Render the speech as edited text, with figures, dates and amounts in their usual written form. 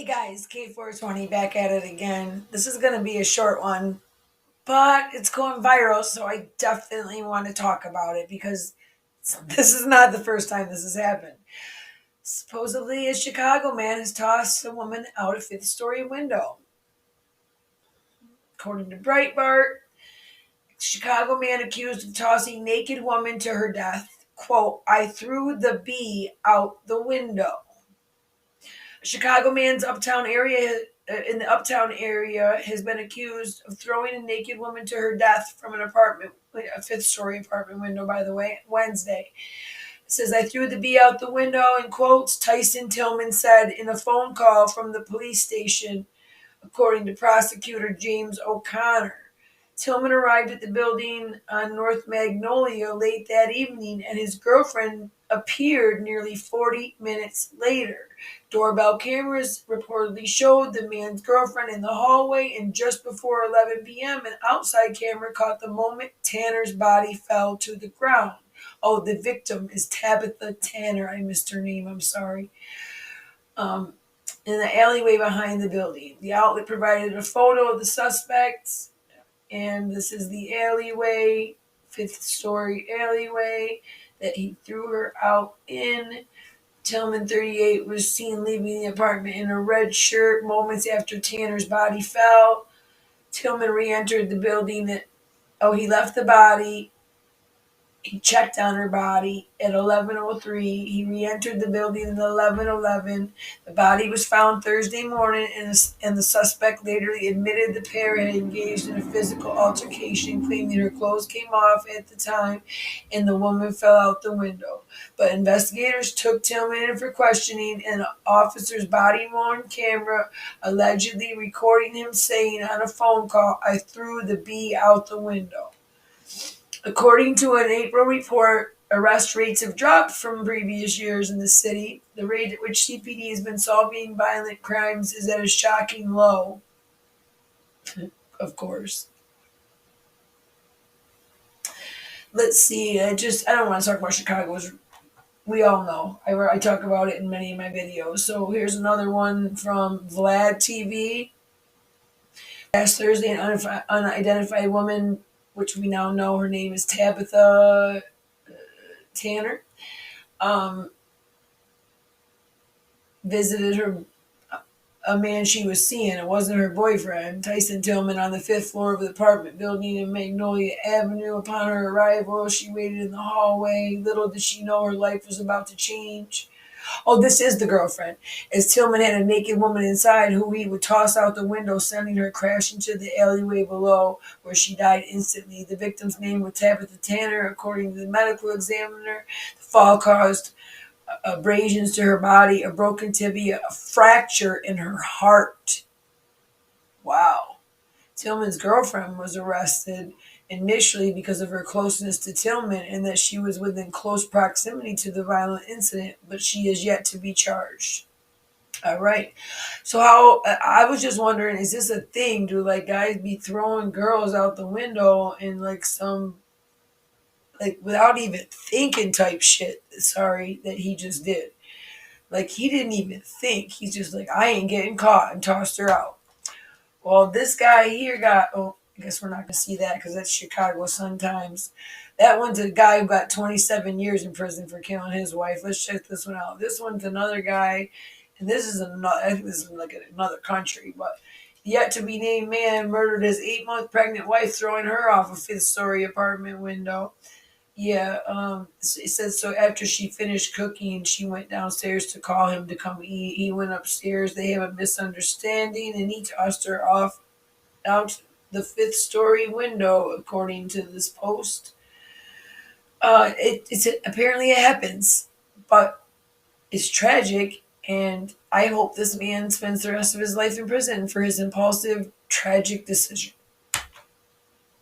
Hey guys, K420 back at it again. This is going to be a short one, but it's going viral, so I definitely want to talk about it because this is not the first time this has happened. Supposedly, a Chicago man has tossed a woman out a fifth story window. According to Breitbart, Chicago man accused of tossing naked woman to her death. Quote, I threw the bee out the window. Chicago man's uptown area in the uptown area has been accused of throwing a naked woman to her death from an apartment, a fifth story apartment window, by the way, Wednesday. It says, I threw the bee out the window, in quotes, Tyson Tillman said in a phone call from the police station, according to prosecutor James O'Connor. Tillman arrived at the building on North Magnolia late that evening, and his girlfriend appeared nearly 40 minutes later. Doorbell cameras reportedly showed the man's girlfriend in the hallway, and just before 11 p.m., an outside camera caught the moment Tanner's body fell to the ground. Oh, the victim is Tabitha Tanner. I missed her name. I'm sorry. Um, in the alleyway behind the building. The outlet provided a photo of the suspects, and this is the alleyway, fifth story alleyway that he threw her out in. Tillman, 38, was seen leaving the apartment in a red shirt moments after Tanner's body fell. Tillman re-entered the building he left the body. He checked on her body at 11:03. He re-entered the building at 11:11. The body was found Thursday morning, and the suspect later admitted the pair had engaged in a physical altercation, claiming her clothes came off at the time and the woman fell out the window. But investigators took Tillman in for questioning, and an officer's body-worn camera allegedly recording him saying on a phone call, I threw the bee out the window. According to an April report, arrest rates have dropped from previous years in the city. The rate at which CPD has been solving violent crimes is at a shocking low, of course. Let's see. I don't want to talk about Chicago. We all know. I talk about it in many of my videos. So here's another one from Vlad TV. Last Thursday, an unidentified woman, which we now know her name is Tabitha Tanner, um, visited a man she was seeing. It wasn't her boyfriend, Tyson Tillman, on the fifth floor of the apartment building in Magnolia Avenue. Upon her arrival, she waited in the hallway. Little did she know her life was about to change. Oh, this is the girlfriend. As Tillman had a naked woman inside who he would toss out the window, sending her crashing to the alleyway below, where she died instantly. The victim's name was Tabitha Tanner, according to the medical examiner. The fall caused abrasions to her body, a broken tibia, a fracture in her heart. Wow. Tillman's girlfriend was arrested initially because of her closeness to Tillman and that she was within close proximity to the violent incident, but she is yet to be charged. All right. So how I was just wondering, is this a thing? Do like guys be throwing girls out the window in like some like without even thinking type shit? Sorry that he just did. Like he didn't even think. He's just like, I ain't getting caught, and tossed her out. Well, this guy here got, oh, I guess we're not going to see that because that's Chicago Sun-Times. That one's a guy who got 27 years in prison for killing his wife. Let's check this one out. This one's another guy, and this is another, I think this is like another country, but yet to be named man murdered his 8-month pregnant wife, throwing her off a fifth-story apartment window. Yeah, it says so after she finished cooking, she went downstairs to call him to come eat. He went upstairs. They have a misunderstanding, and he tossed her off out the fifth story window, according to this post. Apparently it happens, but it's tragic, and I hope this man spends the rest of his life in prison for his impulsive, tragic decision.